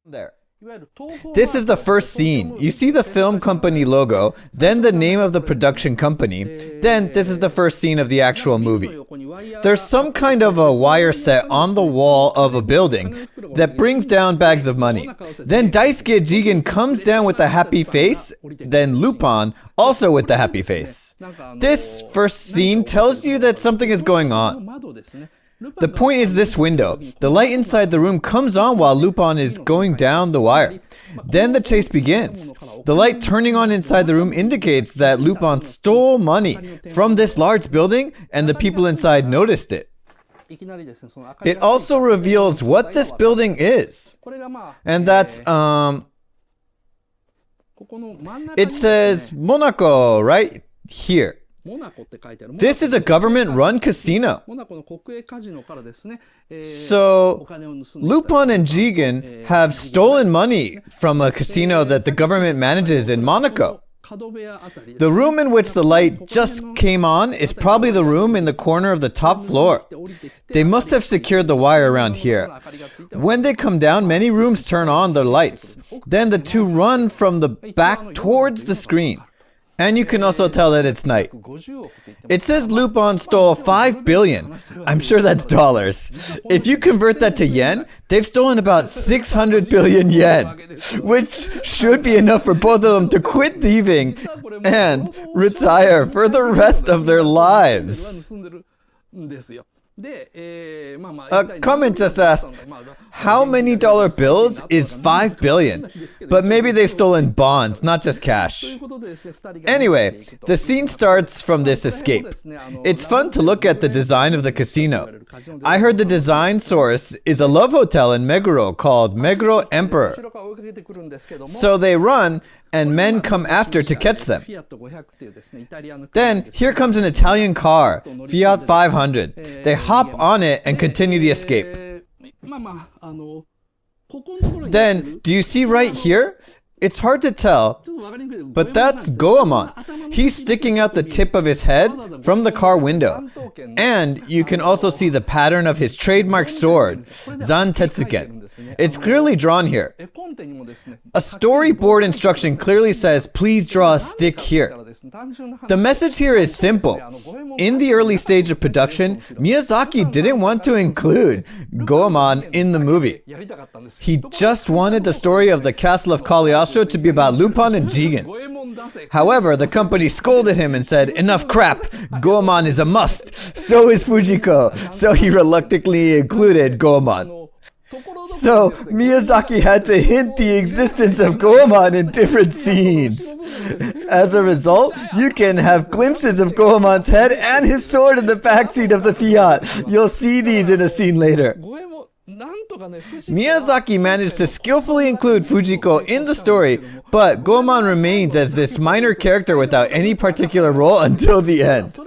There. This is the first scene. You see the film company logo, then the name of the production company, then this is the first scene of the actual movie. There's some kind of a wire set on the wall of a building that brings down bags of money. Then Daisuke Jigen comes down with a happy face, then Lupin also with the happy face. This first scene tells you that something is going on. The point is this window. The light inside the room comes on while Lupin is going down the wire. Then the chase begins. The light turning on inside the room indicates that Lupin stole money from this large building and the people inside noticed it. It also reveals what this building is. And that's, it says Monaco right here. This is a government-run casino. So, Lupin and Jigen have stolen money from a casino that the government manages in Monaco. The room in which the light just came on is probably the room in the corner of the top floor. They must have secured the wire around here. When they come down, many rooms turn on their lights. Then the two run from the back towards the screen. And you can also tell that it's night. It says Lupin stole 5 billion. I'm sure that's dollars. If you convert that to yen, they've stolen about 600 billion yen, which should be enough for both of them to quit thieving and retire for the rest of their lives. A comment just asked, how many dollar bills is 5 billion? But maybe they've stolen bonds, not just cash. Anyway, the scene starts from this escape. It's fun to look at the design of the casino. I heard the design source is a love hotel in Meguro called Meguro Emperor. So they run, and men come after to catch them. Then, here comes an Italian car, Fiat 500. They hop on it and continue the escape. Then, do you see right here? It's hard to tell, but that's Goemon. He's sticking out the tip of his head from the car window. And you can also see the pattern of his trademark sword, Zan Tetsuken. It's clearly drawn here. A storyboard instruction clearly says, please draw a stick here. The message here is simple. In the early stage of production, Miyazaki didn't want to include Goemon in the movie. He just wanted the story of the Castle of Cagliostro to be about Lupin and Jigen. However, the company scolded him and said, enough crap, Goemon is a must, so is Fujiko, so he reluctantly included Goemon. So, Miyazaki had to hint the existence of Goemon in different scenes. As a result, you can have glimpses of Goemon's head and his sword in the backseat of the Fiat. You'll see these in a scene later. Miyazaki managed to skillfully include Fujiko in the story, but Goemon remains as this minor character without any particular role until the end.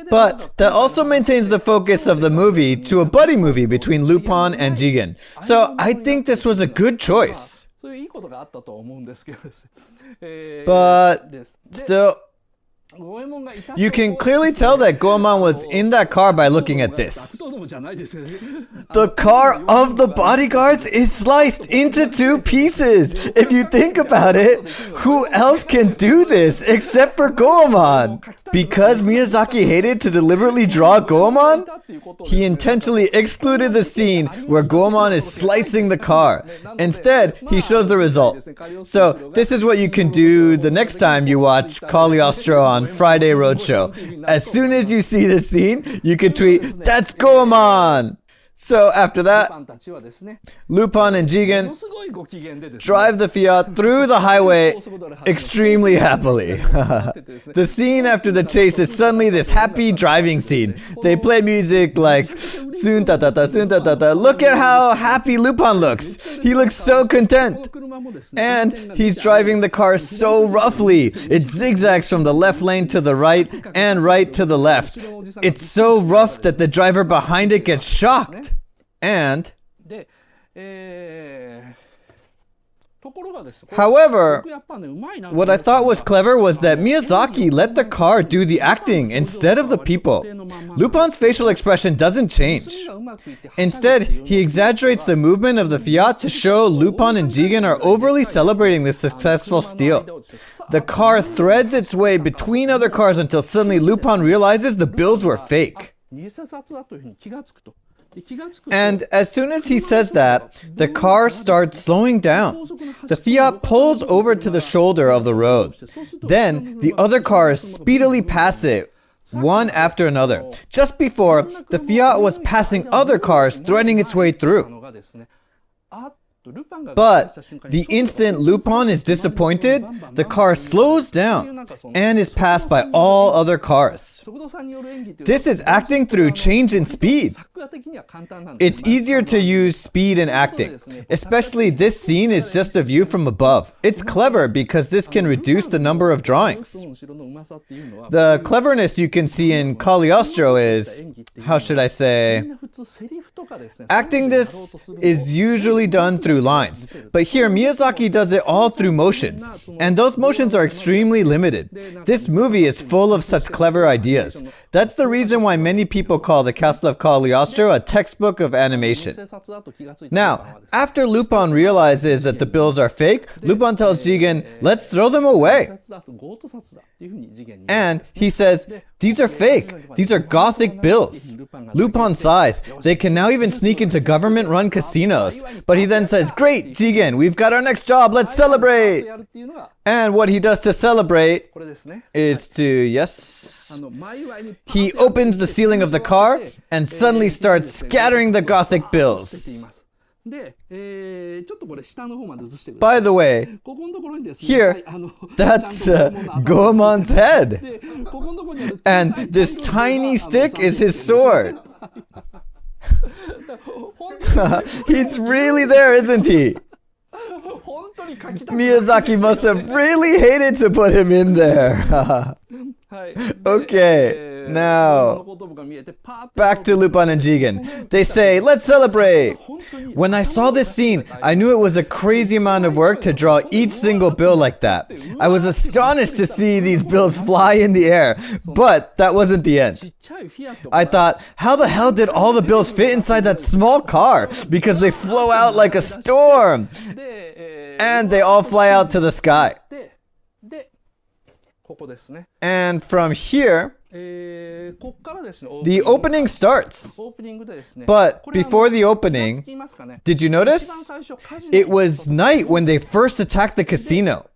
But that also maintains the focus of the movie to a buddy movie between Lupin and Jigen. So I think this was a good choice. But still, you can clearly tell that Goemon was in that car by looking at this. The car of the bodyguards is sliced into 2 pieces. If you think about it, who else can do this except for Goemon? Because Miyazaki hated to deliberately draw Goemon, he intentionally excluded the scene where Goemon is slicing the car. Instead, he shows the result. So this is what you can do the next time you watch Cagliostro on Friday Roadshow. As soon as you see the scene, you can tweet, "That's Goemon!" So after that, Lupin and Jigen drive the Fiat through the highway extremely happily. The scene after the chase is suddenly this happy driving scene. They play music like soon ta ta ta soon ta ta ta. Look at how happy Lupin looks. He looks so content. And he's driving the car so roughly. It zigzags from the left lane to the right and right to the left. It's so rough that the driver behind it gets shocked. And However, what I thought was clever was that Miyazaki let the car do the acting instead of the people. Lupin's facial expression doesn't change. Instead, he exaggerates the movement of the Fiat to show Lupin and Jigen are overly celebrating the successful steal. The car threads its way between other cars until suddenly Lupin realizes the bills were fake. And as soon as he says that, the car starts slowing down. The Fiat pulls over to the shoulder of the road. Then the other cars speedily pass it, one after another. Just before, the Fiat was passing other cars, threading its way through. But the instant Lupin is disappointed, the car slows down and is passed by all other cars. This is acting through change in speed. It's easier to use speed in acting, especially this scene is just a view from above. It's clever because this can reduce the number of drawings. The cleverness you can see in Cagliostro is, how should I say, acting this is usually done through lines, but here Miyazaki does it all through motions, and those motions are extremely limited. This movie is full of such clever ideas. That's the reason why many people call The Castle of Cagliostro a textbook of animation. Now, after Lupin realizes that the bills are fake, Lupin tells Jigen, "Let's throw them away." And he says, "These are fake. These are Gothic bills." Lupin sighs. They can now even sneak into government-run casinos. But he then says, "Great, Jigen, we've got our next job. Let's celebrate." And what he does to celebrate is to, yes, he opens the ceiling of the car and suddenly starts scattering the Gothic bills. By the way, here, that's Goemon's head. And this tiny stick is his sword. He's really there, isn't he? Miyazaki must have really hated to put him in there. Okay, now back to Lupin and Jigen. They say, "Let's celebrate." When I saw this scene, I knew it was a crazy amount of work to draw each single bill like that. I was astonished to see these bills fly in the air, but that wasn't the end. I thought, how the hell did all the bills fit inside that small car? Because they flow out like a storm. And they all fly out to the sky. And from here, the opening starts. But before the opening, did you notice? It was night when they first attacked the casino.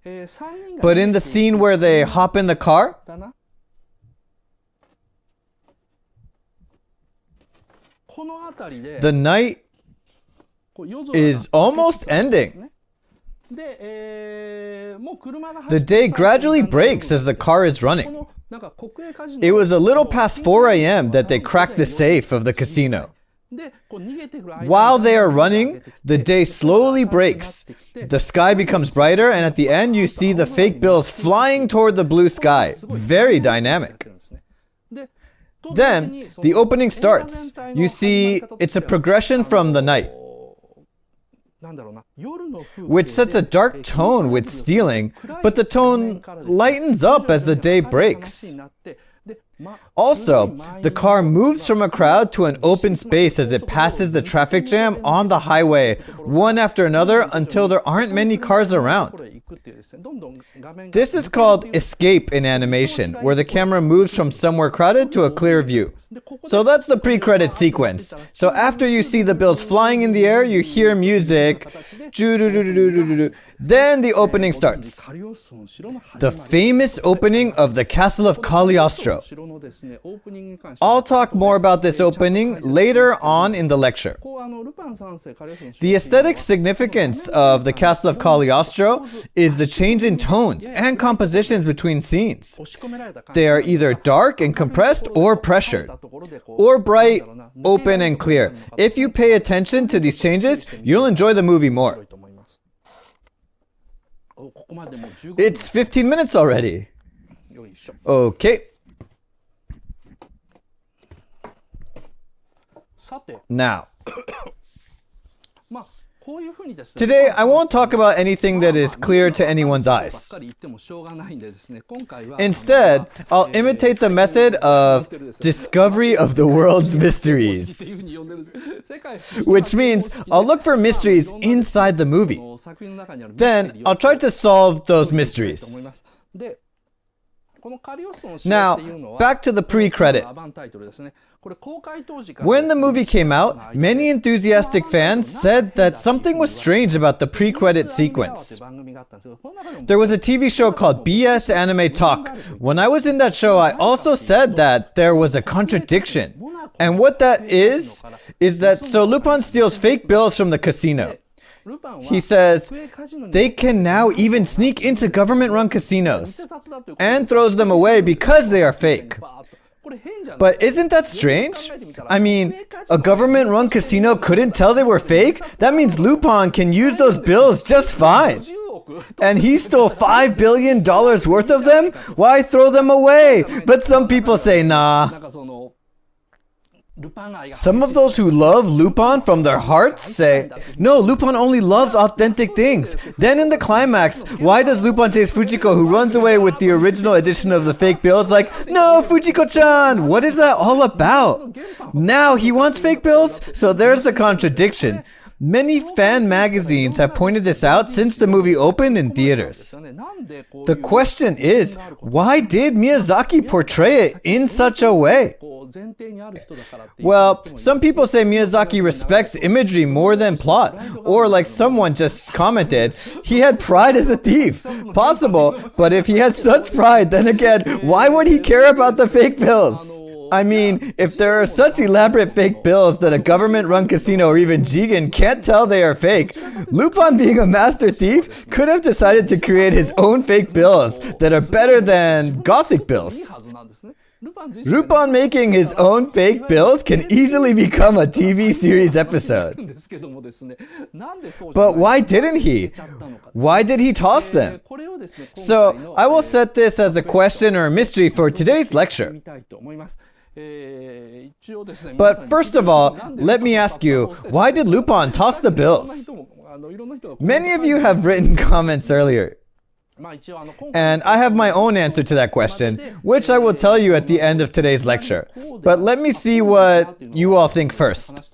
But in the scene where they hop in the car, the night is almost ending. The day gradually breaks as the car is running. It was a little past 4 a.m. that they cracked the safe of the casino. While they are running, the day slowly breaks. The sky becomes brighter, and at the end you see the fake bills flying toward the blue sky. Very dynamic. Then, the opening starts. You see, it's a progression from the night, which sets a dark tone with stealing, but the tone lightens up as the day breaks. Also, the car moves from a crowd to an open space as it passes the traffic jam on the highway, one after another, until there aren't many cars around. This is called escape in animation, where the camera moves from somewhere crowded to a clear view. So that's the pre-credit sequence. So after you see the bills flying in the air, you hear music. Then the opening starts. The famous opening of the Castle of Cagliostro. I'll talk more about this opening later on in the lecture. The aesthetic significance of the Castle of Cagliostro is the change in tones and compositions between scenes. They are either dark and compressed or pressured, or bright, open and clear. If you pay attention to these changes, you'll enjoy the movie more. It's 15 minutes already. Okay. Now, Today, I won't talk about anything that is clear to anyone's eyes. Instead, I'll imitate the method of discovery of the world's mysteries, which means I'll look for mysteries inside the movie. Then, I'll try to solve those mysteries. Now, back to the pre-credit. When the movie came out, many enthusiastic fans said that something was strange about the pre-credit sequence. There was a TV show called BS Anime Talk. When I was in that show, I also said that there was a contradiction. And what that is that so Lupin steals fake bills from the casino. He says they can now even sneak into government-run casinos and throws them away because they are fake. But isn't that strange? I mean, a government-run casino couldn't tell they were fake? That means Lupin can use those bills just fine. And he stole $5 billion worth of them? Why throw them away? But some people say, nah. Some of those who love Lupin from their hearts say, no, Lupin only loves authentic things. Then in the climax, why does Lupin chase Fujiko, who runs away with the original edition of the fake bills? Like, no, Fujiko-chan, what is that all about? Now he wants fake bills? So there's the contradiction. Many fan magazines have pointed this out since the movie opened in theaters. The question is, why did Miyazaki portray it in such a way? Well, some people say Miyazaki respects imagery more than plot, or like someone just commented, he had pride as a thief. Possible, but if he has such pride, then again, why would he care about the fake bills? I mean, if there are such elaborate fake bills that a government-run casino or even Jigen can't tell they are fake, Lupin, being a master thief, could have decided to create his own fake bills that are better than Gothic bills. Lupin making his own fake bills can easily become a TV series episode. But why didn't he? Why did he toss them? So, I will set this as a question or a mystery for today's lecture. But first of all, let me ask you, why did Lupin toss the bills? Many of you have written comments earlier. And I have my own answer to that question, which I will tell you at the end of today's lecture. But let me see what you all think first.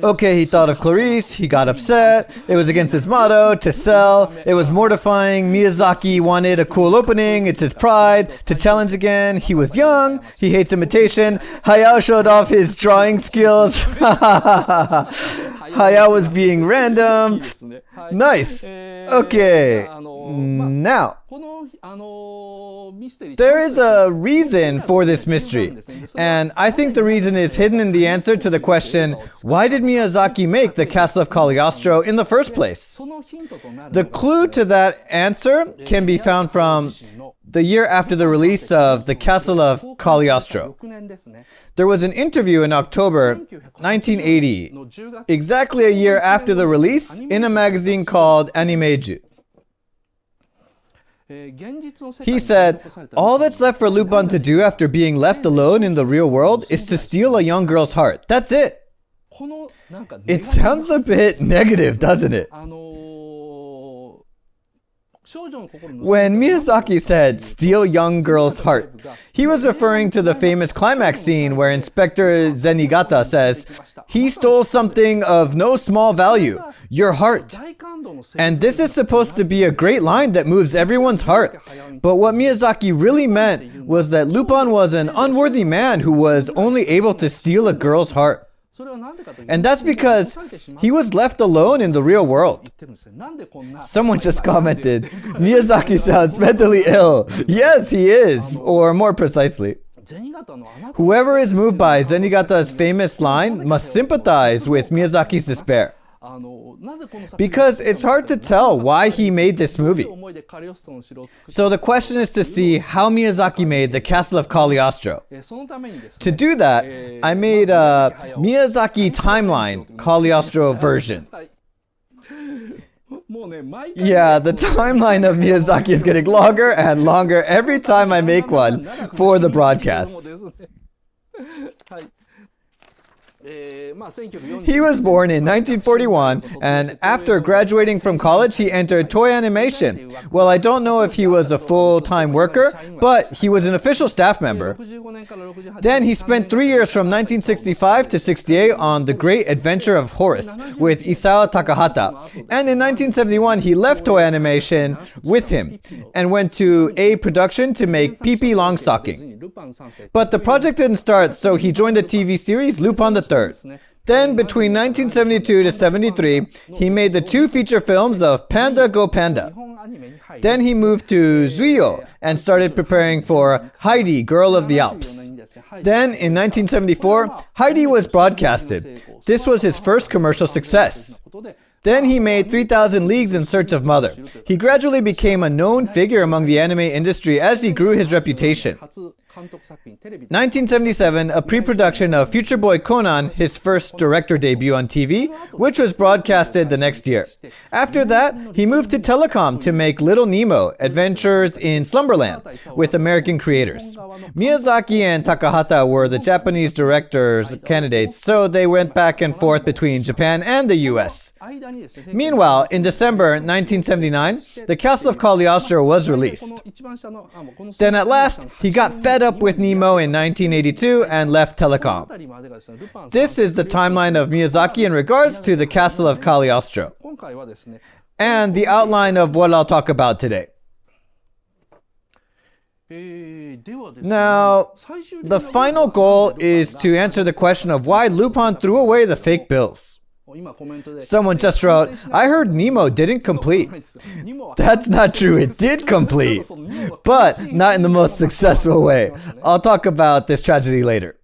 Okay, he thought of Clarice, he got upset, it was against his motto, to sell, it was mortifying, Miyazaki wanted a cool opening, it's his pride, to challenge again, he was young, he hates imitation, Hayao showed off his drawing skills, Hayao was being random, nice, okay, now, there is a reason for this mystery, and I think the reason is hidden in the answer to the question, why did Miyazaki make the Castle of Cagliostro in the first place? The clue to that answer can be found from the year after the release of the Castle of Cagliostro. There was an interview in October 1980, exactly a year after the release, in a magazine called Animeju. He said, all that's left for Lupin to do after being left alone in the real world is to steal a young girl's heart. That's it. It sounds a bit negative, doesn't it? When Miyazaki said, steal young girl's heart, he was referring to the famous climax scene where Inspector Zenigata says, he stole something of no small value, your heart. And this is supposed to be a great line that moves everyone's heart. But what Miyazaki really meant was that Lupin was an unworthy man who was only able to steal a girl's heart. And that's because he was left alone in the real world. Someone just commented, Miyazaki sounds mentally ill. Yes, he is, or more precisely. Whoever is moved by Zenigata's famous line must sympathize with Miyazaki's despair. Because it's hard to tell why he made this movie. So the question is to see how Miyazaki made the Castle of Cagliostro. To do that, I made a Miyazaki timeline Cagliostro version. Yeah, the timeline of Miyazaki is getting longer and longer every time I make one for the broadcast. He was born in 1941, and after graduating from college, he entered toy animation. Well, I don't know if he was a full-time worker, but he was an official staff member. Then he spent 3 years from 1965 to 68 on The Great Adventure of Horace with Isao Takahata. And in 1971, he left toy animation with him and went to A Production to make Pee-Pee Longstocking. But the project didn't start, so he joined the TV series Lupin III. Then, between 1972 to 73, he made the 2 feature films of Panda Go Panda. Then he moved to Zuyo and started preparing for Heidi, Girl of the Alps. Then, in 1974, Heidi was broadcasted. This was his first commercial success. Then he made 3,000 Leagues in Search of Mother. He gradually became a known figure among the anime industry as he grew his reputation. 1977, a pre-production of Future Boy Conan, his first director debut on TV, which was broadcasted the next year. After that, he moved to telecom to make Little Nemo, Adventures in Slumberland, with American creators. Miyazaki and Takahata were the Japanese directors candidates, so they went back and forth between Japan and the US. Meanwhile, in December 1979, The Castle of Cagliostro was released. Then at last, he got fed up with Nemo in 1982 and left telecom. This is the timeline of Miyazaki in regards to The Castle of Cagliostro, and the outline of what I'll talk about today. Now, the final goal is to answer the question of why Lupin threw away the fake bills. Someone just wrote, I heard Nemo didn't complete. That's not true, it did complete, but not in the most successful way. I'll talk about this tragedy later.